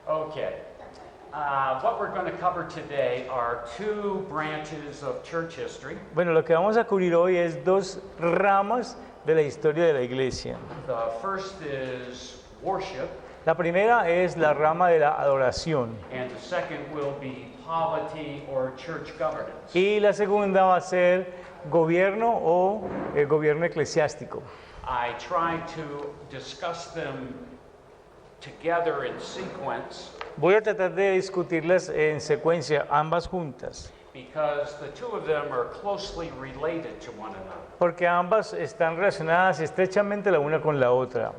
Okay. What we're going to cover today are two branches of church history. Bueno, lo que vamos a cubrir hoy es dos ramas de la historia de la iglesia. The first is worship, La primera es la rama de la adoración and the second will be polity or church governance. y la segunda va a ser gobierno o gobierno eclesiástico. I try to discuss them together in sequence Voy a tratar de discutirlas en secuencia, ambas juntas, because the two of them are closely related to one another. porque ambas están relacionadas estrechamente la una con la otra.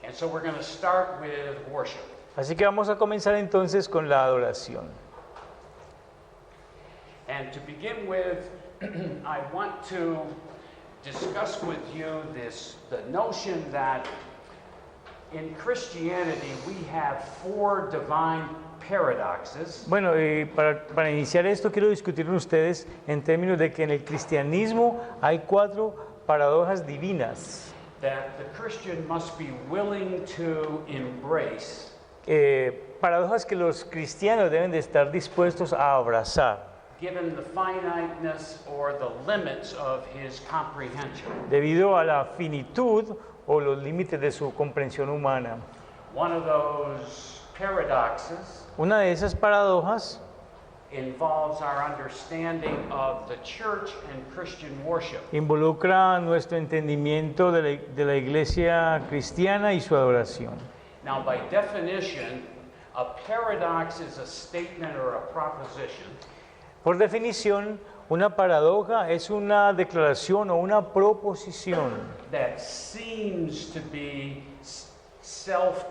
And so we're going to start with worship. Así que vamos a comenzar entonces con la adoración. And to begin with, I want to discuss with you the notion that in Christianity we have four divine paradoxes. Bueno, para iniciar esto quiero discutir con ustedes en términos de que en el cristianismo hay cuatro paradojas divinas. That the Christian must be willing to embrace, Paradojas que los cristianos deben de estar dispuestos a abrazar, given the finiteness or the limits of his comprehension. debido a la finitud o los límites de su comprensión humana. One of those paradoxes Una de esas paradojas involves our understanding of the church and Christian worship. involucra nuestro entendimiento de la iglesia cristiana y su adoración. Now, by definition, a paradox is a statement or a proposition Por definición, una paradoja es una declaración o una proposición that seems to be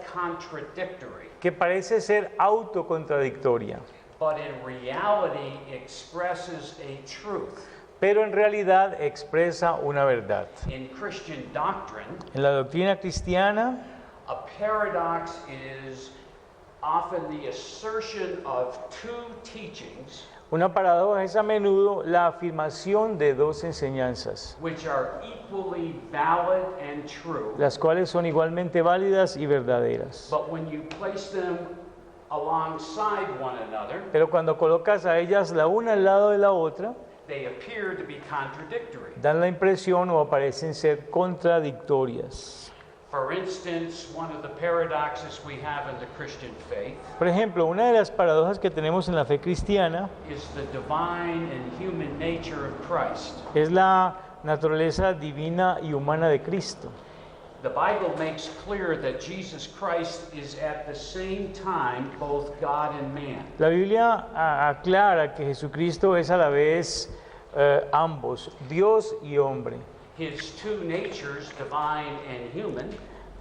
self-contradictory, que parece ser autocontradictoria, but in reality expresses a truth. pero en realidad expresa una verdad. In Christian doctrine, En la doctrina cristiana, a paradox is often the assertion of two teachings una paradoja es a menudo la afirmación de dos enseñanzas, which are equally valid and true, las cuales son igualmente válidas y verdaderas. but when you place them alongside one another, Pero cuando colocas a ellas la una al lado de la otra, they appear to be contradictory. dan la impresión o parecen ser contradictorias. For instance, one of the paradoxes we have in the Christian faith Por ejemplo, una de las paradojas que tenemos en la fe cristiana is the divine and human nature of Christ. es la naturaleza divina y humana de Cristo. The Bible makes clear that Jesus Christ is at the same time both God and man. La Biblia aclara que Jesucristo es a la vez ambos, Dios y hombre. His two natures, divine and human,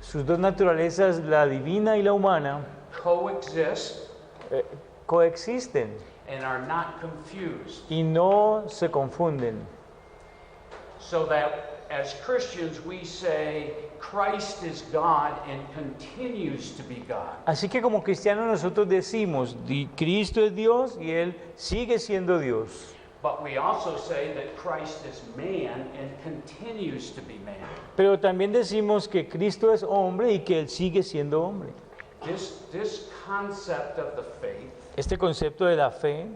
Sus dos naturalezas, la divina y la humana, coexist coexisten and are not confused. y no se confunden. So that as Christians we say Christ is God and continues to be God. Así que como cristianos nosotros decimos, Cristo es Dios y Él sigue siendo Dios. But we also say that Christ is man and continues to be man. Pero también decimos que Cristo es hombre y que Él sigue siendo hombre. This concept of the faith Este concepto de la fe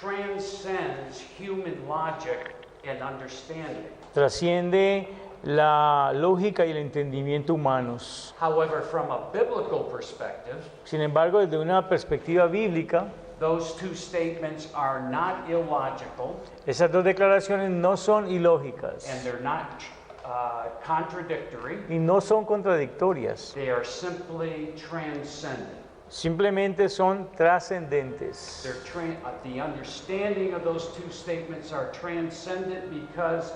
transcends human logic and understanding. trasciende la lógica y el entendimiento humanos. However, from a biblical perspective, Sin embargo, desde una perspectiva bíblica, those two statements are not illogical esas dos declaraciones no son ilógicas and they're not contradictory. y no son contradictorias, They are simply transcendent. simplemente son trascendentes. The understanding of those two statements are transcendent because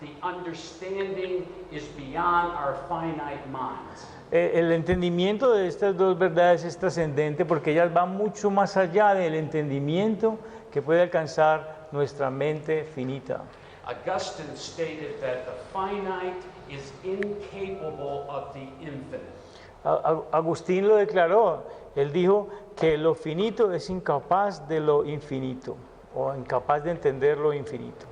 the understanding is beyond our finite minds. El entendimiento de estas dos verdades es trascendente porque ellas van mucho más allá del entendimiento que puede alcanzar nuestra mente finita. Augustine stated that the finite is incapable of the infinite. Agustín lo declaró, él dijo que lo finito es incapaz de lo infinito o incapaz de entender lo infinito.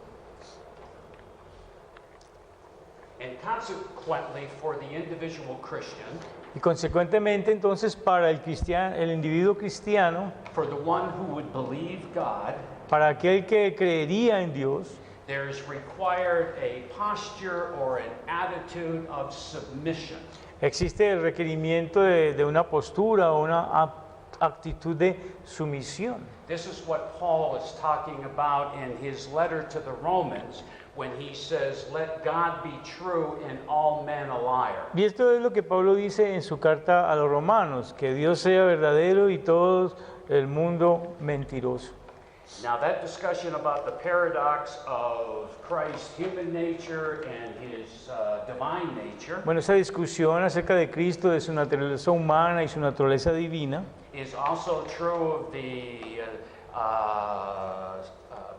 And consequently, for the individual Christian, Y consecuentemente, entonces, para el individuo cristiano, for the one who would believe God, para aquel que creería en Dios, there is required a posture or an attitude of submission. existe el requerimiento de una postura o una actitud de sumisión. This is what Paul is talking about in his letter to the Romans when he says, "Let God be true and all men a liar." Y esto es lo que Pablo dice en su carta a los romanos, que Dios sea verdadero y todo el mundo mentiroso. Now that discussion about the paradox of Christ's human nature and his divine nature Bueno, esa discusión acerca de Cristo, de su naturaleza humana y su naturaleza divina, is also true of the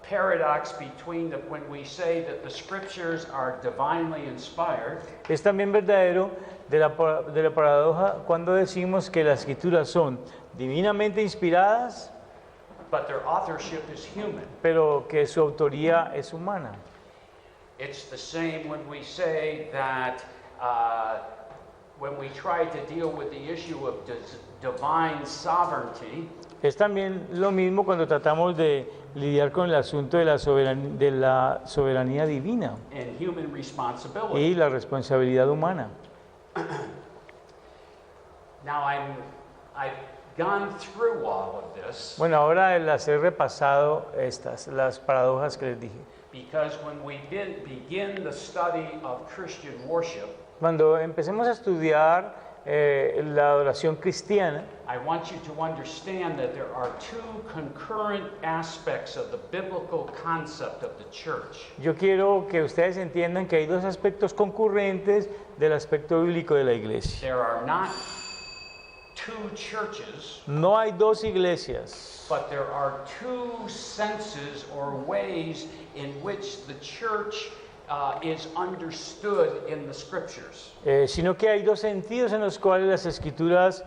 paradox between when we say that the scriptures are divinely inspired, es también verdadero de la paradoja cuando decimos que las escrituras son divinamente inspiradas, but their authorship is human. pero que su autoría es humana. It's the same when we say that when we try to deal with the issue of divine sovereignty, Es también lo mismo cuando tratamos de lidiar con el asunto de la soberanía divina and human responsibility. y la responsabilidad humana. Now I've gone through all of this Bueno, ahora las he repasado las paradojas que les dije. because when we begin the study of Christian worship, Cuando empecemos a estudiar la adoración cristiana, I want you to understand that there are two concurrent aspects of the biblical concept of the church. yo quiero que ustedes entiendan que hay dos aspectos concurrentes del aspecto bíblico de la iglesia. There are not two churches, No hay dos iglesias, but there are two senses or ways in which the church is understood in the scriptures. Sino que hay dos sentidos en los cuales las escrituras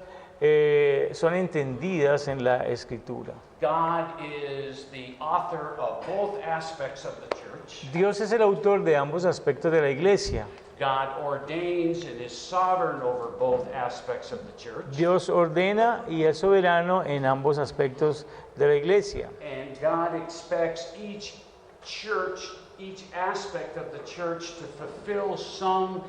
son entendidas en la escritura. God is the author of both aspects of the church. Dios es el autor de ambos aspectos de la iglesia. God ordains and is sovereign over both aspects of the church. Dios ordena y es soberano en ambos aspectos de la iglesia. And God expects each church, each aspect of the church to fulfill some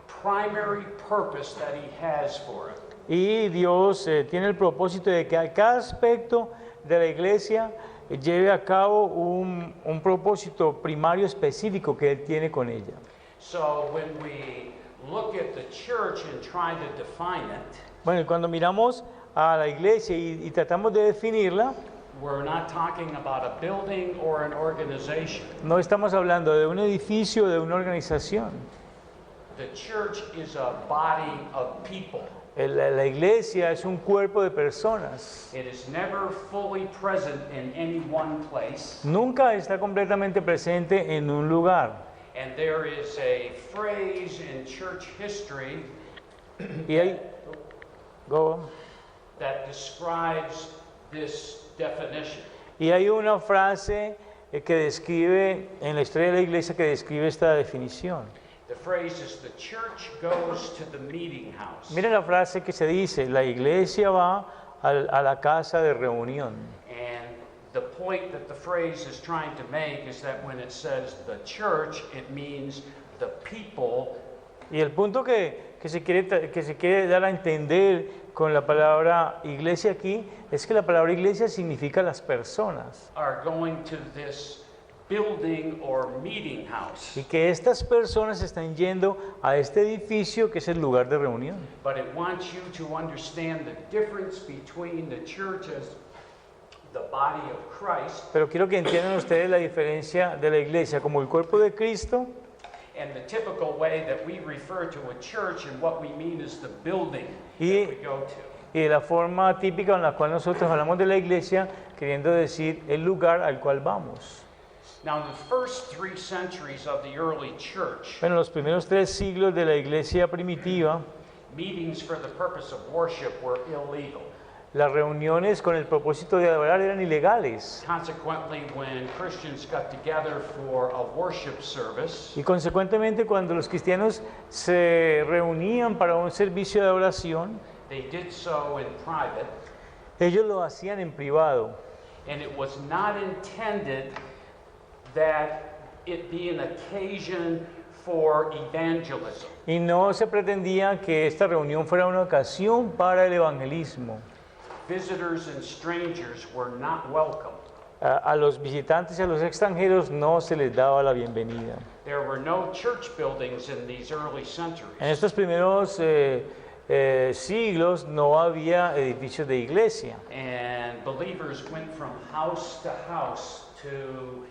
primary purpose that He has for it. Y Dios tiene el propósito de que cada aspecto de la iglesia lleve a cabo un propósito primario específico que Él tiene con ella. So when we look at the church and try to define it, Bueno, y cuando miramos a la iglesia y tratamos de definirla, we're not talking about a building or an organization. no estamos hablando de un edificio o de una organización. The church is a body of people. La iglesia es un cuerpo de personas. It is never fully present in any one place. Nunca está completamente presente en un lugar. And there is a phrase in church history Y hay, that describes this definition. y hay una frase que describe, en la historia de la iglesia, que describe esta definición. The phrase is the church goes to the meeting house. Miren la frase que se dice, la iglesia va a la casa de reunión. And the point that the phrase is trying to make is that when it says the church, it means the people. Y el punto que se quiere dar a entender con la palabra iglesia aquí es que la palabra iglesia significa las personas. Are going to this building or meeting house. Y que estas personas están yendo a este edificio que es el lugar de reunión. But it wants you to understand the difference between the church as the body of Christ Pero quiero que entiendan ustedes la diferencia de la iglesia como el cuerpo de Cristo and the typical way that we refer to a church, and what we mean is the building Y- that we go to. y de la forma típica en la cual nosotros hablamos de la iglesia, queriendo decir el lugar al cual vamos. Now, in the first 3 centuries of the early church, Bueno, los primeros 3 siglos de la iglesia primitiva, meetings for the purpose of worship were illegal. Las reuniones con el propósito de adorar eran ilegales. Consequently, when Christians got together for a worship service, Y consecuentemente cuando los cristianos se reunían para un servicio de adoración, they did so in private, ellos lo hacían en privado. and it was not intended that it be an occasion for evangelism. Y no se pretendía que esta reunión fuera una ocasión para el evangelismo. Visitors and strangers were not welcome. A los visitantes y a los extranjeros no se les daba la bienvenida. There were no church buildings in these early En centuries. estos primeros siglos no había edificios de iglesia. And believers went from house to house to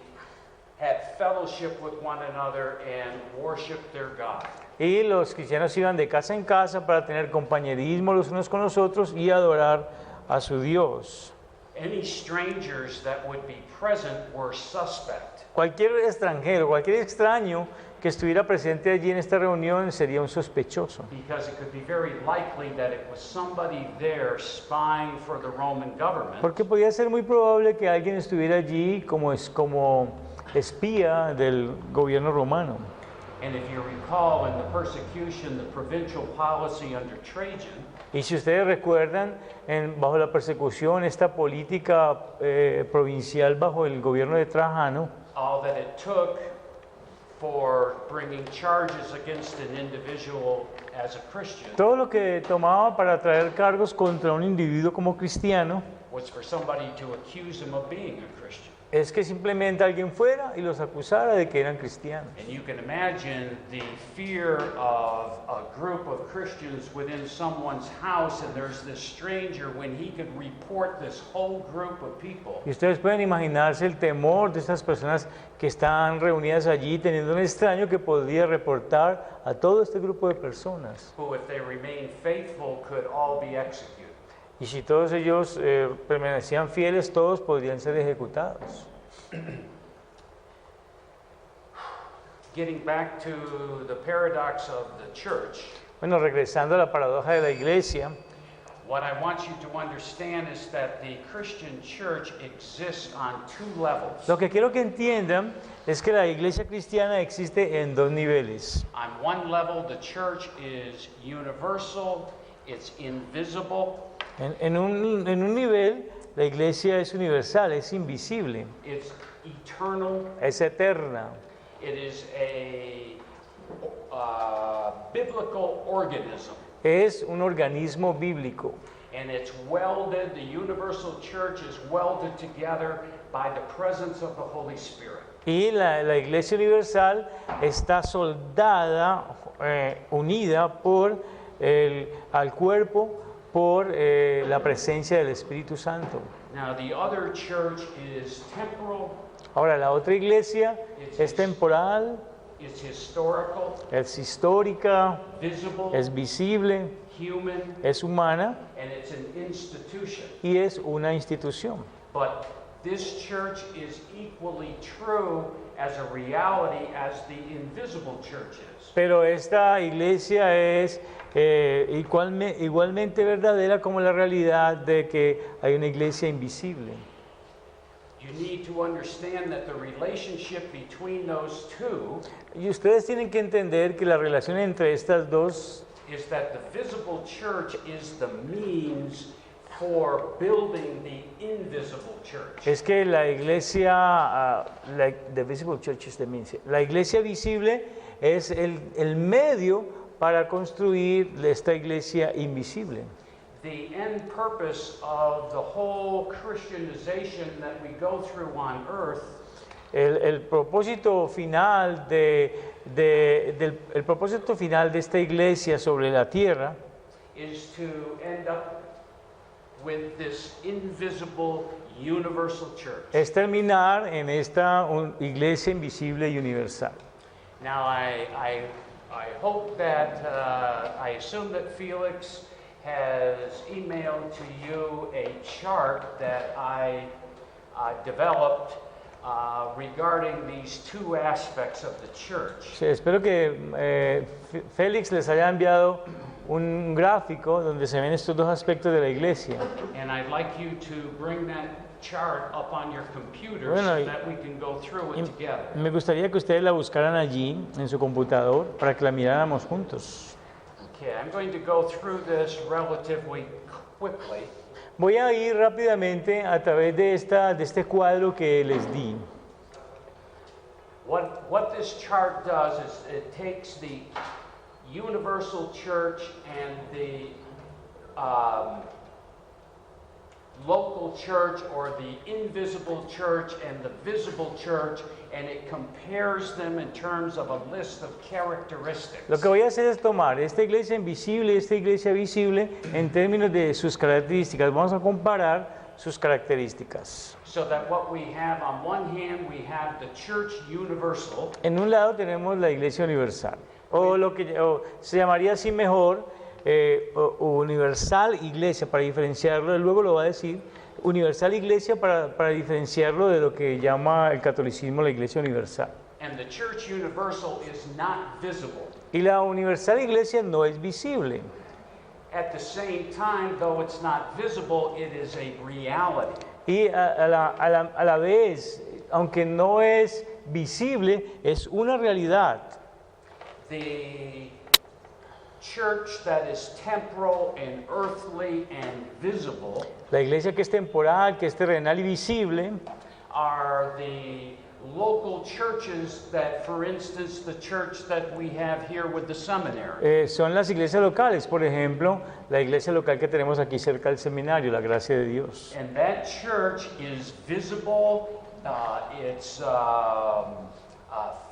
have fellowship with one another and worship their God. Y los cristianos iban de casa en casa para tener compañerismo los unos con los otros y adorar a su Dios. Any strangers that would be present were suspect. Cualquier extranjero, cualquier extraño que estuviera presente allí en esta reunión sería un sospechoso. Because it could be very likely that it was somebody there spying for the Roman government. Porque podía ser muy probable que alguien estuviera allí como espía del gobierno romano. And if you recall, in the persecution, the provincial policy under Trajan, Y si ustedes recuerdan, bajo la persecución, esta política provincial bajo el gobierno de Trajano, all that it took for bringing charges against an individual as a Christian todo lo que tomaba para traer cargos contra un individuo como cristiano was for somebody to accuse him of being a Christian. es que simplemente alguien fuera y los acusara de que eran cristianos. And you can imagine the fear of a group of Christians within someone's house, and there's this stranger when he could report this whole group of people. Y ustedes pueden imaginarse el temor de estas personas que están reunidas allí teniendo un extraño que podría reportar a todo este grupo de personas. Who, if they remained faithful, could all be executed. Y si todos ellos permanecían fieles, todos podrían ser ejecutados. Getting back to the paradox of the church, Bueno, regresando a la paradoja de la iglesia, what I want you to understand is that the Christian church exists on two levels. lo que quiero que entiendan es que la iglesia cristiana existe en dos niveles. On one level, the church is universal, it's invisible, En un nivel, la iglesia es universal, es invisible, it's eternal, es eterna, it is a biblical organism, es un organismo bíblico. and it's welded, the universal church is welded together by the presence of the Holy Spirit. Y la iglesia universal está soldada, unida al cuerpo por la presencia del Espíritu Santo. Now, the other church is temporal, Ahora, la otra iglesia es temporal, it's historical, es histórica, visible, es visible, human, es humana and it's an institution. y es una institución. But this church is equally true as a reality as the invisible church is. Pero esta iglesia es igualmente verdadera como la realidad de que hay una iglesia invisible. You need to understand that the relationship between those two Y ustedes tienen que entender que la relación entre estas dos is that the visible church is the means for building the invisible church. es que la iglesia, the visible church is the means. La iglesia visible es el medio para construir esta iglesia invisible. The end purpose of the whole Christianization that we go through on earth El propósito final el propósito final de esta iglesia sobre la tierra is to end up with this invisible universal church. es terminar en esta iglesia invisible y universal. Now, I hope that, I assume that Felix has emailed to you a chart that I developed regarding these two aspects of the church. Sí, espero que Félix les haya enviado un gráfico donde se ven estos dos aspectos de la iglesia. And I'd like you to bring that chart up on your computer Bueno, so that we can go through it together. Me gustaría que ustedes la buscaran allí en su computador para que la miráramos juntos. Okay, I'm going to go through this relatively quickly. Voy a ir rápidamente a través de este cuadro que les di. What this chart does is it takes the universal church and the local church, or the invisible church and the visible church, and it compares them in terms of a list of characteristics. Lo que voy a hacer es tomar esta iglesia invisible y esta iglesia visible en términos de sus características. Vamos a comparar sus características. So that what we have on one hand, we have the church universal. En un lado tenemos la iglesia universal, o lo que se llamaría así mejor, universal iglesia para diferenciarlo, luego lo va a decir, universal iglesia para diferenciarlo de lo que llama el catolicismo la iglesia universal. And the church universal is not visible. Y la universal iglesia no es visible. At the same time, though it's not visible, it is a reality. Y a la vez, aunque no es visible, es una realidad. The church that is temporal and earthly and visible La iglesia que es temporal, que es terrenal y visible, are the local churches that, for instance, the church that we have here with the seminary. son las iglesias locales. Por ejemplo, la iglesia local que tenemos aquí cerca del seminario, la gracia de Dios. And that church is visible, it's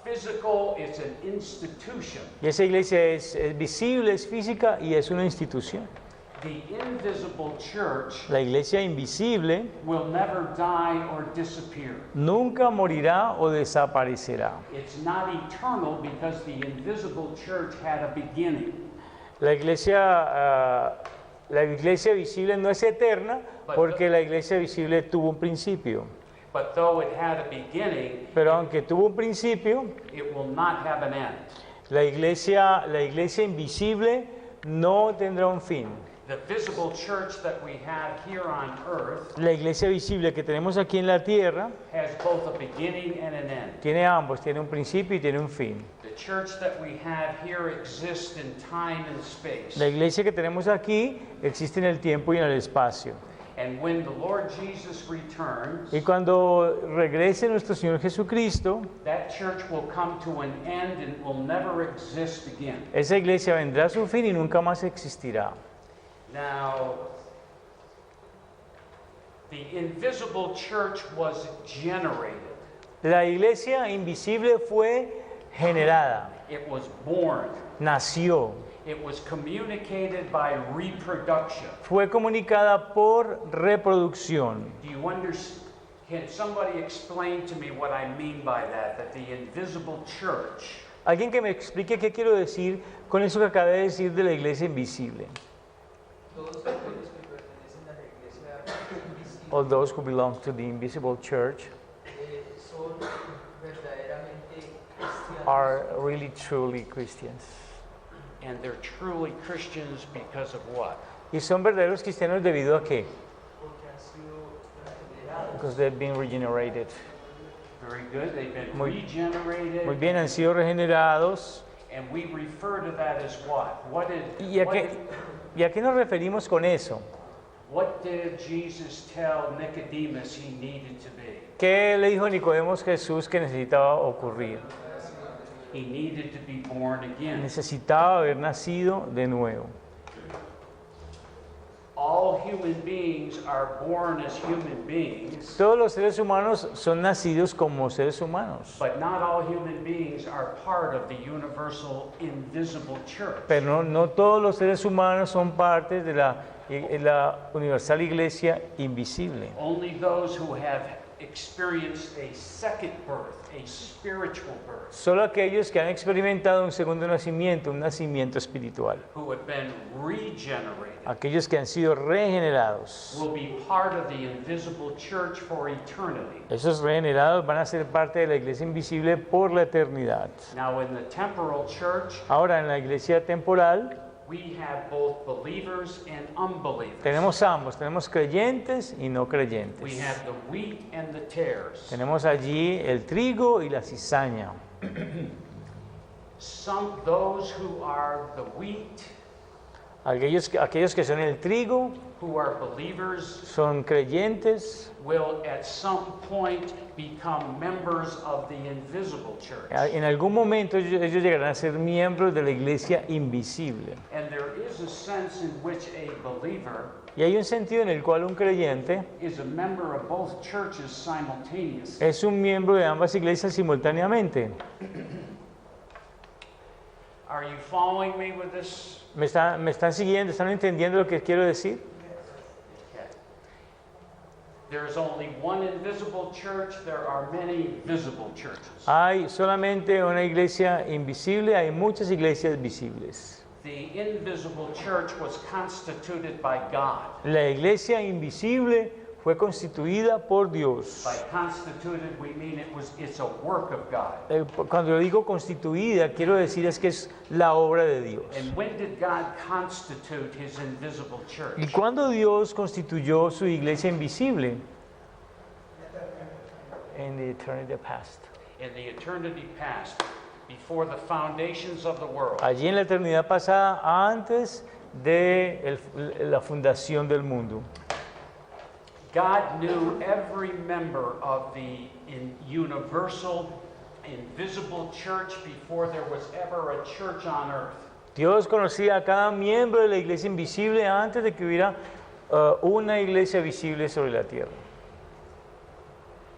physical, it's an institution. Y esa iglesia es visible, es física y es una institución. The invisible church La iglesia invisible will never die or disappear. nunca morirá o desaparecerá. It's not eternal because the invisible church had a beginning. La iglesia visible no es eterna porque la iglesia visible tuvo un principio. But though it had a beginning, Pero aunque tuvo un principio, it will not have an end. la iglesia invisible no tendrá un fin. The visible church that we have here on earth La iglesia visible que tenemos aquí en la tierra has both a beginning and an end. tiene ambos, tiene un principio y tiene un fin. The church that we have here exists in time and space. La iglesia que tenemos aquí existe en el tiempo y en el espacio. And when the Lord Jesus returns, Y cuando regrese nuestro Señor Jesucristo, that church will come to an end and will never exist again. esa iglesia vendrá a su fin y nunca más existirá. Now, the invisible church was generated. La iglesia invisible fue generada, It was born. nació, It was communicated by reproduction. fue comunicada por reproducción. Do you understand? Can somebody explain to me what I mean by that? That the invisible church Alguien que me explique qué quiero decir con eso que acabé de decir de la iglesia invisible. Todos aquellos que pertenecen a la iglesia invisible All those who belong to the invisible church son verdaderamente cristianos are really truly Christians. and they're truly Christians because of what? Y son verdaderos cristianos debido a qué? porque han sido regenerados. Because they've been regenerated. Very good. They've been Muy regenerated. Muy bien, han sido regenerados. And we refer to that as what? ¿Y a qué nos referimos con eso? What did Jesus tell Nicodemus he needed to be? ¿Qué le dijo Nicodemos Jesús que necesitaba ocurrir? He needed to be born again. Necesitaba haber nacido de nuevo. All human beings are born as human beings, Todos los seres humanos son nacidos como seres humanos, but not all human beings are part of the universal invisible church. pero no todos los seres humanos son parte de la universal iglesia invisible. Only those who have experienced a second birth, a spiritual birth, Solo aquellos que han experimentado un segundo nacimiento, un nacimiento espiritual. who have been regenerated, Aquellos que han sido regenerados. will be part of the invisible church for eternity. Esos regenerados van a ser parte de la iglesia invisible por la eternidad. Now, in the temporal church, Ahora, en la iglesia temporal we have both believers and unbelievers. tenemos ambos, tenemos creyentes y no We creyentes. have the wheat and the tares. Tenemos allí el trigo y la cizaña. Those who are the wheat, Aquellos que son el trigo who are believers, son creyentes. will at some point become members of the invisible church. En algún momento ellos llegarán a ser miembros de la iglesia invisible. And there is a sense in which a believer Y hay un sentido en el cual un creyente is a member of both churches simultaneously. es un miembro de ambas iglesias simultáneamente. Are you following me with this? ¿Me están siguiendo? ¿Están entendiendo lo que quiero decir? Okay. There's only one invisible church, there are many visible churches. Hay solamente una iglesia invisible, hay muchas iglesias visibles. The invisible church was constituted by God. La iglesia invisible fue constituida por Dios. By constituted, we mean it's a work of God. Cuando yo digo constituida, quiero decir es que es la obra de Dios. And when did God constitute his invisible church? ¿Y cuándo Dios constituyó su iglesia invisible? In the eternity past. In the eternity past, before the foundations of the world. Allí en la eternidad pasada, antes de la fundación del mundo. God knew every member of the universal, invisible church before there was ever a church on earth. Dios conocía a cada miembro de la iglesia invisible antes de que hubiera una iglesia visible sobre la tierra.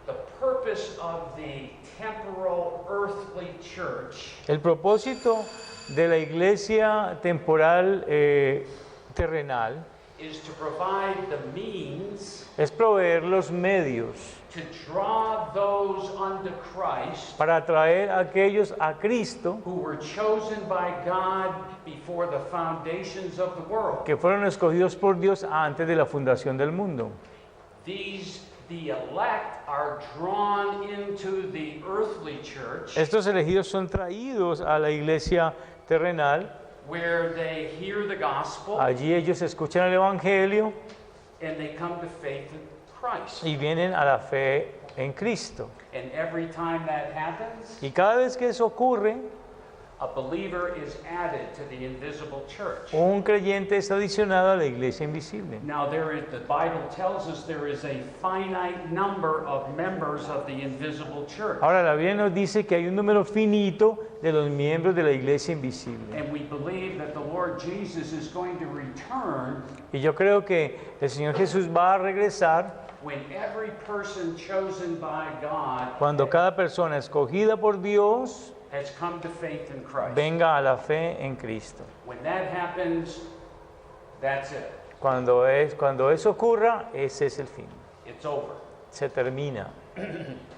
The purpose of the temporal earthly church El propósito de la iglesia temporal terrenal is to provide the means es proveer los medios to draw those unto Christ para atraer a aquellos a Cristo who were chosen by God before the foundations of the world. que fueron escogidos por Dios antes de la fundación del mundo. The elect are drawn into the earthly church Estos elegidos son traídos a la iglesia terrenal. where they hear the gospel Allí ellos escuchan el Evangelio and they come to faith in Christ. y vienen a la fe en Cristo. And every time that happens, Y cada vez que eso ocurre, a believer is added to the invisible church. un creyente es adicionado a la iglesia invisible. Now the Bible tells us there is a finite number of members of the invisible church. Ahora la Biblia nos dice que hay un número finito de los miembros de la iglesia invisible. And we believe that the Lord Jesus is going to return Y yo creo que el Señor Jesús va a regresar when every person chosen by God cuando cada persona escogida por Dios has come to faith in Christ. venga a la fe en Cristo. When that happens, that's it. Cuando eso ocurra, ese es el fin. It's over. Se termina.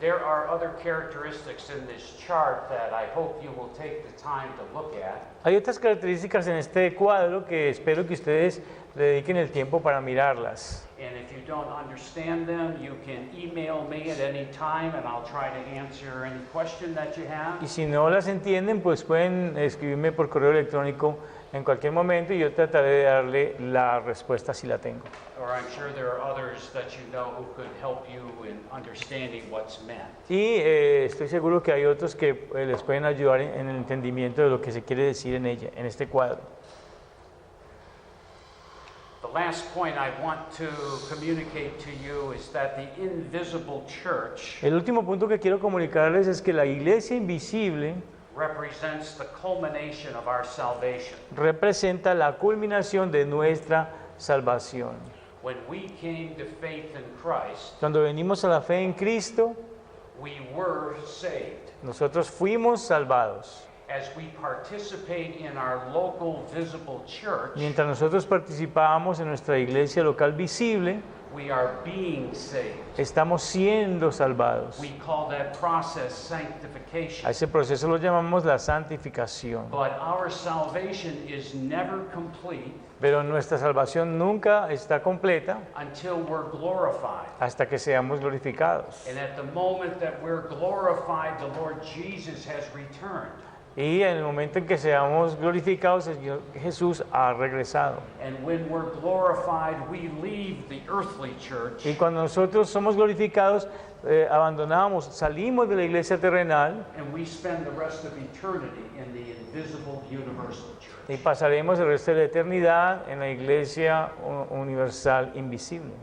There are other characteristics in this chart that I hope you will take the time to look at. Hay otras características en este cuadro que espero que ustedes le dediquen el tiempo para mirarlas. And if you don't understand them, you can email me at any time and I'll try to answer any question that you have. Y si no las entienden, pues pueden escribirme por correo electrónico en cualquier momento y yo trataré de darle la respuesta si la tengo. Or I'm sure there are others that you know who could help you in understanding what's meant. Y estoy seguro que hay otros que les pueden ayudar en el entendimiento de lo que se quiere decir en ella, en este cuadro. The last point I want to communicate to you is that the invisible church El último punto que quiero comunicarles es que la iglesia invisible represents the culmination of our salvation. representa la culminación de nuestra salvación. When we came to faith in Christ, Cuando venimos a la fe en Cristo, we were saved. nosotros fuimos salvados. as we participate in our local visible church, Mientras nosotros participamos en nuestra iglesia local visible, we are being saved. estamos siendo salvados. We call that process A sanctification. ese proceso lo llamamos la santificación. But our salvation is never complete Pero nuestra salvación nunca está completa until we're glorified. hasta que seamos glorificados. And at the moment that we're glorified, the Lord Jesus has returned. Y en el momento en que seamos glorificados, el Señor Jesús ha regresado. And when we're glorified, we leave the earthly church Y cuando nosotros somos glorificados, abandonamos, salimos de la iglesia terrenal and we spend the rest of eternity in the invisible universal church. y pasaremos el resto de la eternidad en la iglesia universal invisible.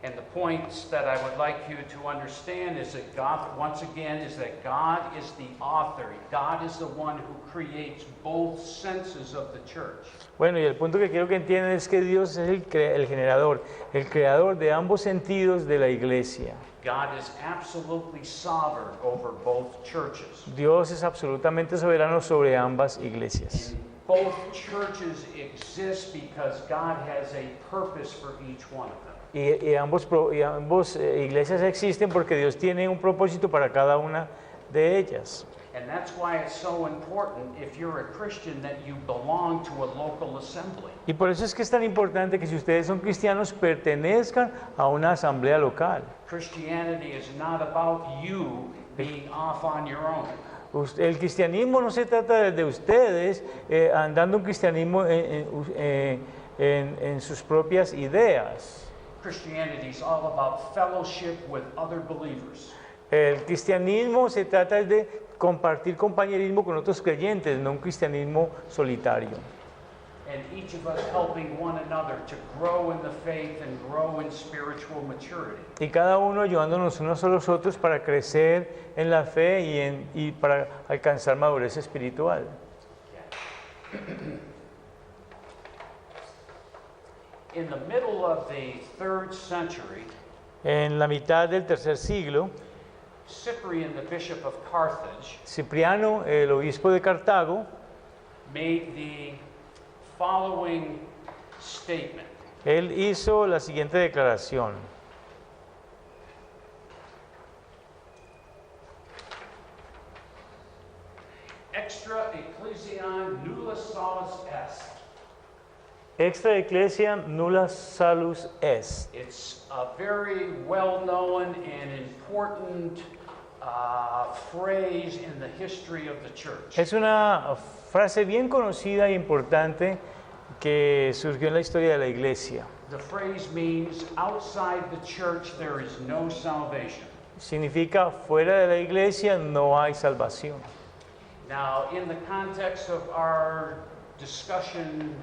And the points that I would like you to understand is that God, once again, is that God is the author. God is the one who creates both senses of the church. Bueno, y el punto que quiero que entiendan es que Dios es el generador, el creador de ambos sentidos de la iglesia. God is absolutely sovereign over both churches. Dios es absolutamente soberano sobre ambas iglesias. And both churches exist because God has a purpose for each one of them. Y ambos iglesias existen porque Dios tiene un propósito para cada una de ellas. And that's why it's so important, if you're a Christian, that you belong to a local assembly. Y por eso es que es tan importante que si ustedes son cristianos pertenezcan a una asamblea local. Christianity is not about you being off on your own. El cristianismo no se trata de ustedes andando un cristianismo en sus propias ideas. Christianity is all about fellowship with other believers. El cristianismo se trata de compartir compañerismo con otros creyentes, no un cristianismo solitario. And each of us helping one another to grow in the faith and grow in spiritual maturity. Y cada uno ayudándonos unos a los otros para crecer en la fe y para alcanzar madurez espiritual. In the middle of the 3rd century, En la mitad del tercer siglo, Cyprian, the bishop of Carthage, Cipriano, el obispo de Cartago, made the following statement. él hizo la siguiente declaración. Extra ecclesiam nulla salus est. Extra ecclesia nulla salus est. It's a very well-known and important phrase in the history of the church. Es una frase bien conocida e importante que surgió en la historia de la iglesia. The phrase means outside the church there is no salvation. Significa fuera de la iglesia no hay salvación. Now, in the context of our discussion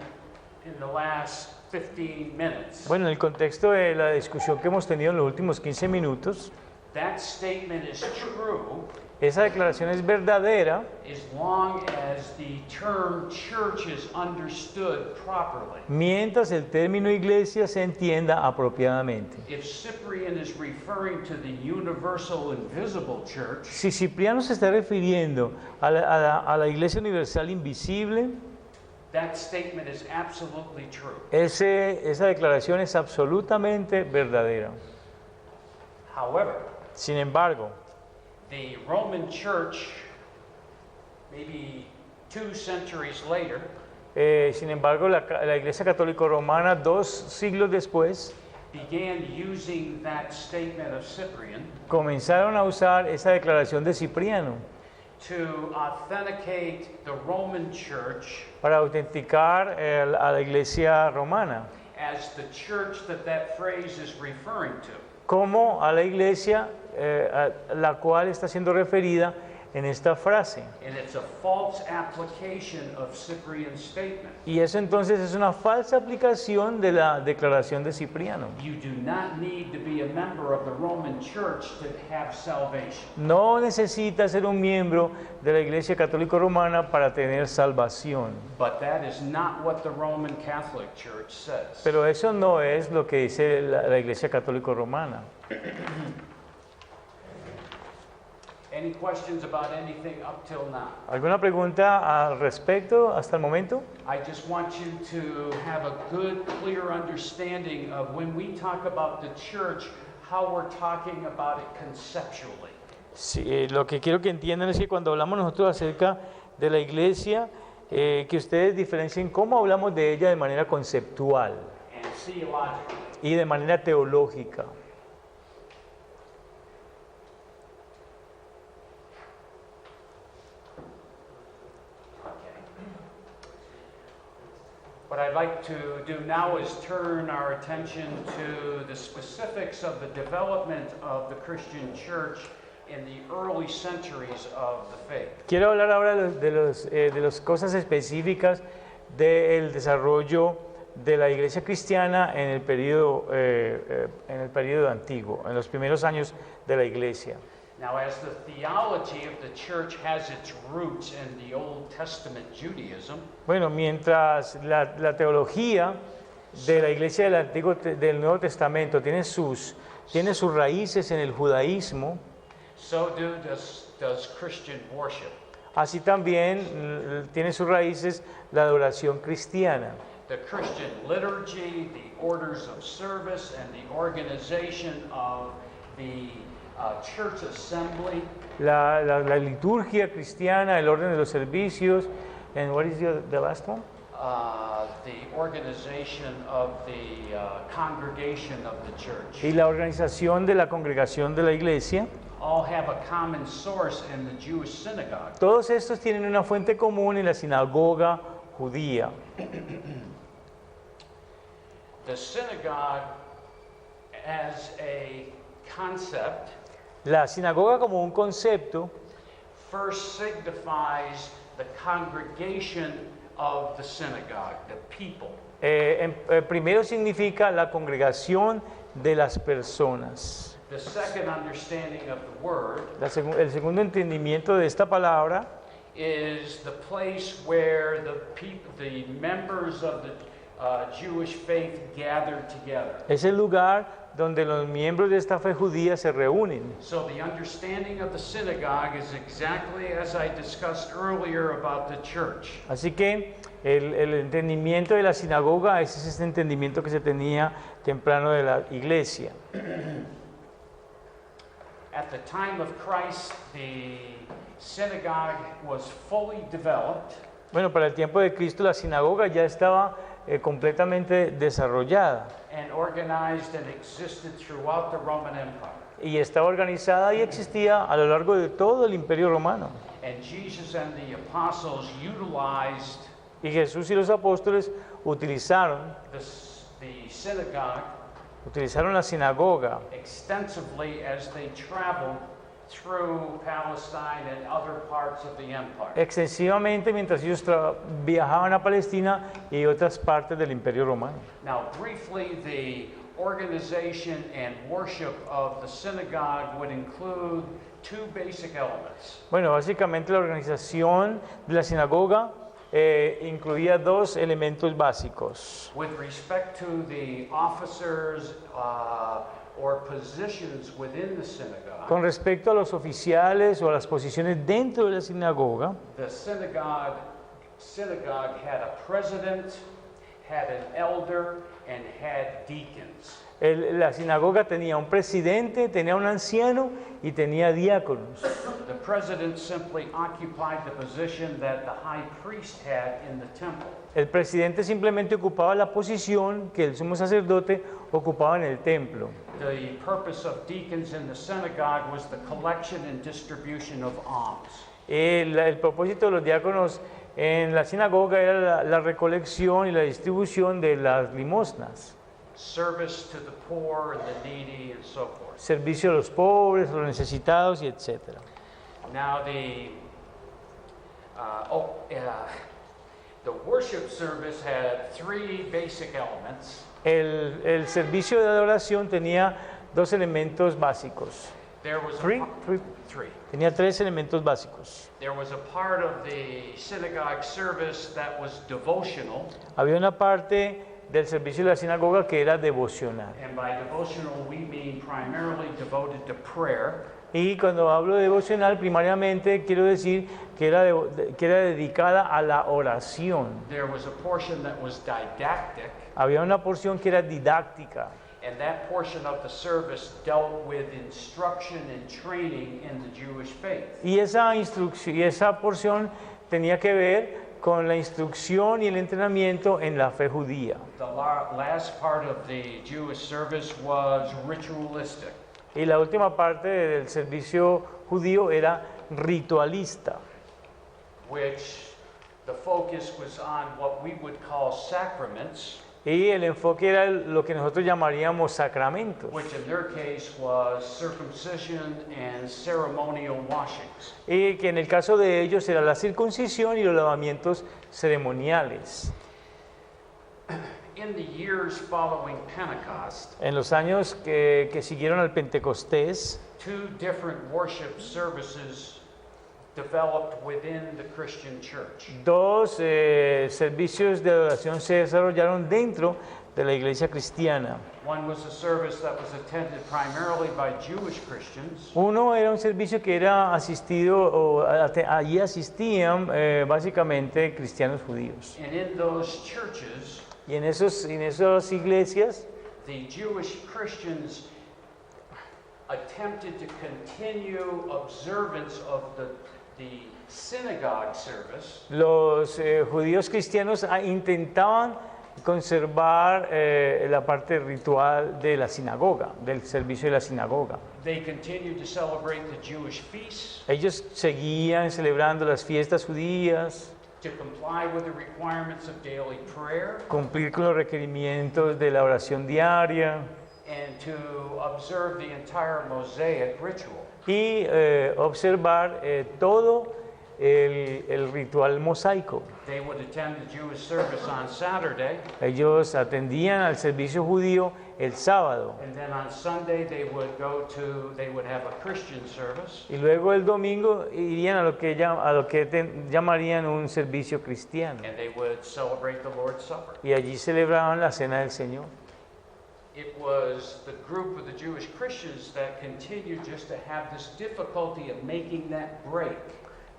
in the last 15 minutes, Bueno, en el contexto de la discusión que hemos tenido en los últimos 15 minutos, that statement is true esa declaración es verdadera as long as the term church is understood properly. mientras el término iglesia se entienda apropiadamente. If Cyprian is referring to the universal invisible church, Si Cipriano se está refiriendo a la iglesia universal invisible, that statement is absolutely true. esa declaración es absolutamente verdadera. However, Sin embargo, the Roman church, maybe 2 centuries later, la iglesia católica romana 2 siglos después began using that statement of Cyprian comenzaron a usar esa declaración de Cipriano to authenticate the Roman church para autenticar a la iglesia romana, as the church that phrase is referring to. como a la iglesia a la cual está siendo referida en esta frase. And it's a false application of Cyprian's statement. Y eso entonces es una falsa aplicación de la declaración de Cipriano. You do not need to be a member of the Roman church to have salvation. No necesita ser un miembro de la iglesia católica romana para tener salvación. But that is not what the Roman Catholic Church says. Pero eso no es lo que dice la iglesia católica romana. Any questions about anything up till now? ¿Alguna pregunta al respecto hasta el momento? I just want you to have a good, clear understanding of when we talk about the church, how we're talking about it conceptually. Sí, lo que quiero que entiendan es que cuando hablamos nosotros acerca de la iglesia, que ustedes diferencien cómo hablamos de ella de manera conceptual And theologically. y de manera teológica. What I'd like to do now is turn our attention to the specifics of the development of the Christian church in the early centuries of the faith. Quiero hablar ahora de las cosas específicas del desarrollo de la iglesia cristiana en el periodo antiguo, en los primeros años de la iglesia. Now, as the theology of the church has its roots in the Old Testament Judaism, Bueno, mientras la teología de la iglesia del Nuevo Testamento tiene sus raíces en el judaísmo, so does Christian worship. así también tiene sus raíces la adoración cristiana. The Christian liturgy, the orders of service, and the organization of the church assembly, La liturgia cristiana, el orden de los servicios, and what is the last one? the organization of the congregation of the church, Y la organización de la congregación de la iglesia. all have a common source in the Jewish synagogue. Todos estos tienen una fuente común en la sinagoga judía. The synagogue as a concept La sinagoga como un concepto first signifies the congregation of the synagogue, the people. primero significa la congregación de las personas. The second understanding of the word El segundo entendimiento de esta palabra is the place where the members of the Jewish faith gather together. es el lugar donde los miembros de esta fe judía se reúnen. So the understanding of the synagogue is exactly as I discussed earlier about the church. Así que el entendimiento de la sinagoga ese es este entendimiento que se tenía temprano de la iglesia. At the time of Christ, the synagogue was fully developed. Bueno, para el tiempo de Cristo la sinagoga ya estaba completamente desarrollada And organized and existed throughout the Roman Empire. y estaba organizada y existía a lo largo de todo el imperio romano. And Jesus and the apostles utilized Y Jesús y los apóstoles utilizaron the synagogue la sinagoga extensively as they traveled through Palestine and other parts of the empire. extensivamente mientras ellos viajaban a Palestina y otras partes del imperio romano. Now, briefly, the organization and worship of the synagogue would include two basic elements. Bueno, básicamente la organización de la sinagoga incluía dos elementos básicos. With respect to the officers or positions within the synagogue, Con respecto a los oficiales o a las posiciones dentro de la sinagoga, the synagogue had a president, had an elder, and had deacons. la sinagoga tenía un presidente, tenía un anciano y tenía diáconos. The president simply occupied the position that the high priest had in the temple. El presidente simplemente ocupaba la posición que el sumo sacerdote ocupaba en el templo. The purpose of deacons in the synagogue was the collection and distribution of alms. El propósito de los diáconos en la sinagoga era la recolección y la distribución de las limosnas. Service to the poor and the needy and so forth. Servicio a los pobres, a los necesitados y etc. Now the worship service had three basic elements. El servicio de adoración tenía dos elementos básicos. There was Three. Tenía tres elementos básicos. There was a part of the synagogue service that was devotional, Había una parte del servicio de la sinagoga, que era devocional. And by devotional, we mean primarily devoted to prayer. Y cuando hablo de devocional, primariamente quiero decir que que era dedicada a la oración. There was a portion that was didactic, Había una porción que era didáctica, and that portion of the service dealt with instruction and training in the Jewish faith. y esa porción tenía que ver con la instrucción y el entrenamiento en la fe judía. The last part of the Jewish service was ritualistic. Y la última parte del servicio judío era ritualista, Which the focus was on what we would call sacraments, y el enfoque era lo que nosotros llamaríamos sacramentos, which in their case was circumcision and ceremonial washings. y que en el caso de ellos era la circuncisión y los lavamientos ceremoniales. In the years following Pentecost, En los años que siguieron al Pentecostés, two different worship services developed within the Christian church. dos servicios de adoración se desarrollaron dentro de la iglesia cristiana. One was a service that was attended primarily by Jewish Christians, Uno era un servicio que era asistido, allí asistían básicamente cristianos judíos. and in those churches, Y en esas iglesias, the Jewish Christians attempted to continue observance of the synagogue service, los judíos cristianos intentaban conservar la parte ritual de la sinagoga, del servicio de la sinagoga. they continued to celebrate the Jewish feasts, Ellos seguían celebrando las fiestas judías, to comply with the requirements of daily prayer, cumplir con los requerimientos de la oración diaria and to observe the entire Mosaic ritual. y observar todo el ritual mosaico. They would attend the Jewish service on Saturday, Ellos atendían al servicio judío el sábado and then on Sunday they would have a Christian service, y luego el domingo irían a lo que llamarían un servicio cristiano, and they would celebrate the Lord's Supper. y allí celebraban la cena del Señor. It was the group of the Jewish Christians that continued just to have this difficulty of making that break.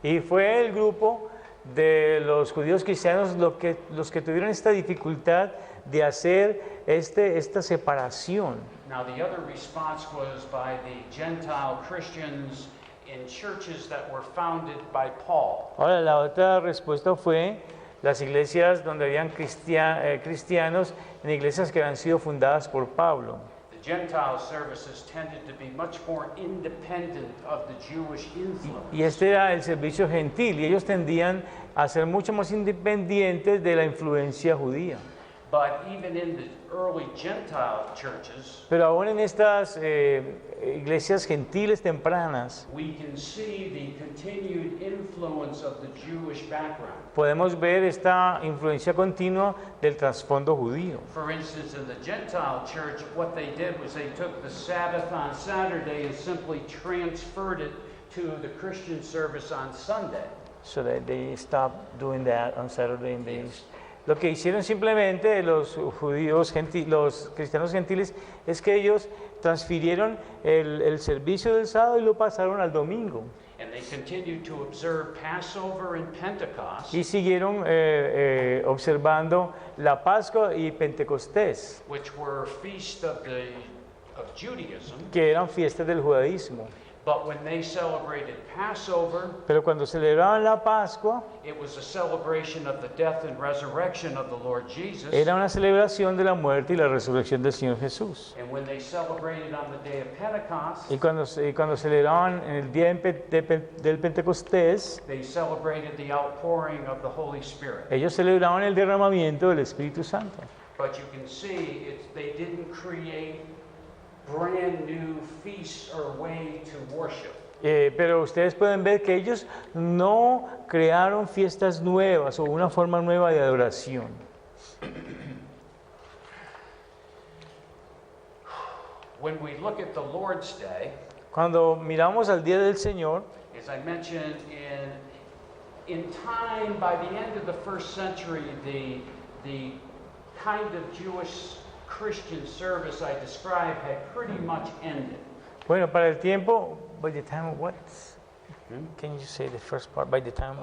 Y fue el grupo de los judíos cristianos los que tuvieron esta dificultad de hacer esta separación. Now, the other response was by the Gentile Christians in churches that were founded by Paul. Ahora, la otra respuesta fue las iglesias donde habían cristianos en iglesias que habían sido fundadas por Pablo. The Gentile services tended to be much more independent of the Jewish influence. Y este era el servicio gentil, y ellos tendían a ser mucho más independientes de la influencia judía. But even in the early Gentile churches, Pero aún en estas iglesias gentiles tempranas, we can see the continued influence of the Jewish background. podemos ver esta influencia continua del trasfondo judío. For instance, in the Gentile church, what they did was they took the Sabbath on Saturday and simply transferred it to the Christian service on Sunday. So that they stopped doing that on Saturday and days. Yes. Lo que hicieron simplemente los los cristianos gentiles, es que ellos transfirieron el servicio del sábado y lo pasaron al domingo. And they continued to observe Passover and Pentecost, Y siguieron observando la Pascua y Pentecostés, which were feasts of Judaism. que eran fiestas del judaísmo. But when they celebrated Passover, Pero cuando celebraban la Pascua, it was a celebration of the death and resurrection of the Lord Jesus. era una celebración de la muerte y la resurrección del Señor Jesús. And when they celebrated on the day of Pentecost, Y cuando celebraban en el día del Pentecostés, they celebrated the outpouring of the Holy Spirit. ellos celebraban el derramamiento del Espíritu Santo. But you can see they didn't create brand new feasts or way to worship. Pero ustedes pueden ver que ellos no crearon fiestas nuevas o una forma nueva de adoración. When we look at the Lord's Day, Cuando miramos al Día del Señor, as I mentioned, in time, by the end of the first century, the kind of Jewish Christian service I described had pretty much ended. Bueno, para el tiempo, by the time what? Can you say the first part? By the time.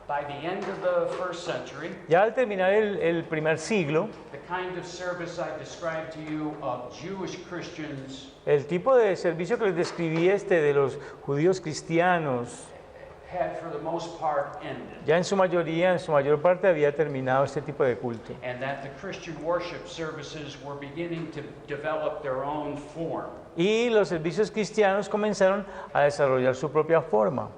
By the end of the first century, Ya al terminar el primer siglo, the kind of service I described to you of Jewish Christians el tipo de servicio que les describí de los judíos cristianos, had for the most part ended, ya en su mayoría, en su mayor parte había terminado este tipo de culto. and that the Christian worship services were beginning to develop their own form. Y los servicios cristianos comenzaron a desarrollar su propia forma.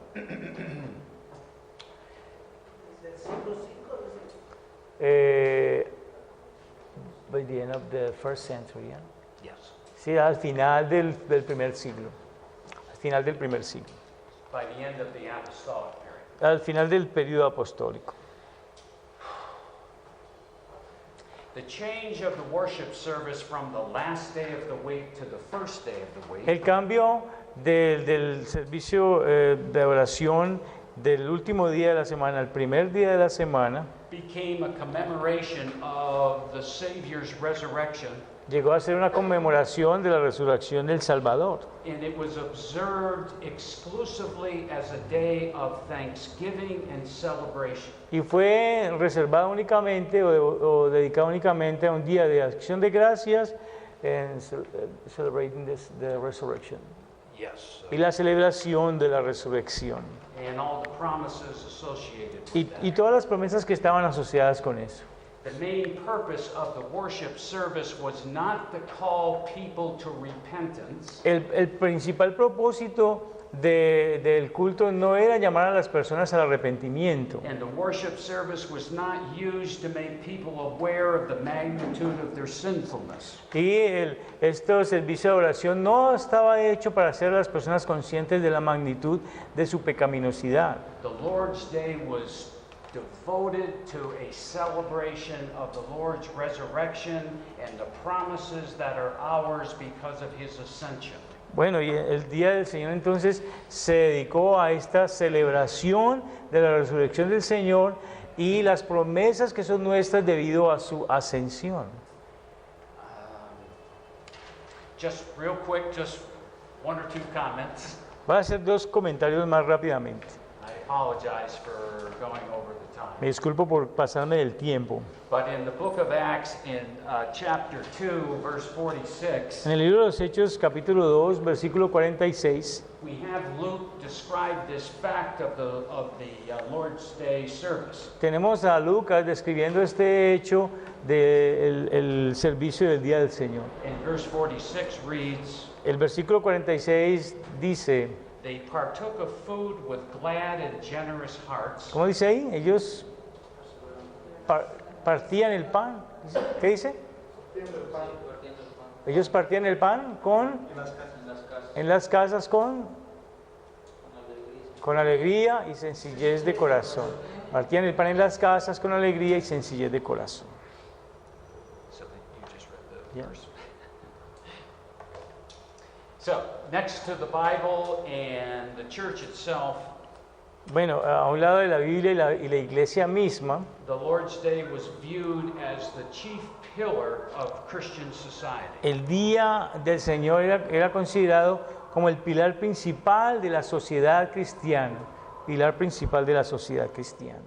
By the end of the first century, yeah? Yes. Sí, al final del primer siglo. Al final del primer siglo. By the end of the apostolic period. Al final del periodo apostólico. The change of the worship service from the last day of the week to the first day of the week El cambio del servicio de oración del último día de la semana al primer día de la semana became a commemoration of the Savior's resurrection, llegó a ser una conmemoración de la resurrección del Salvador. and it was observed exclusively as a day of thanksgiving and celebration. Y fue reservado únicamente o dedicado únicamente a un día de acción de gracias en celebrating the resurrection. Yes. Y la celebración de la resurrección. And all the promises associated with Y that. todas las promesas que estaban asociadas con eso. The main purpose of the worship service was not to call people to repentance, El principal propósito del culto no era llamar a las personas al arrepentimiento. and the worship service was not used to make people aware of the magnitude of their sinfulness. Y este servicio de oración no estaba hecho para hacer a las personas conscientes de la magnitud de su pecaminosidad. The Lord's Day was devoted to a celebration of the Lord's resurrection and the promises that are ours because of his ascension. Bueno, y el día del Señor entonces se dedicó a esta celebración de la resurrección del Señor y las promesas que son nuestras debido a su ascensión. Just real quick, just one or two comments. Voy a hacer dos comentarios más rápidamente. I apologize for going over the time. Me disculpo por pasarme del tiempo. But in the book of Acts, in chapter 2, verse 46, En el libro de los Hechos, capítulo 2, versículo 46, we have Luke describe this fact of the Lord's Day service. tenemos a Lucas describiendo este hecho del servicio del Día del Señor. And verse 46 reads, El versículo 46 dice, they partook of food with glad and generous hearts, ¿cómo dice ahí? Ellos partían el pan. ¿Qué dice? Ellos partían el pan en las casas con alegría y sencillez de corazón. Partían el pan en las casas con alegría y sencillez de corazón. so that you just read the Yeah. verse. So, next to the Bible and the church itself, Bueno, a un lado de la Biblia y la iglesia misma, the Lord's Day was viewed as the chief pillar of Christian society. el Día del Señor era considerado como el pilar principal de la sociedad cristiana. Pilar principal de la sociedad cristiana.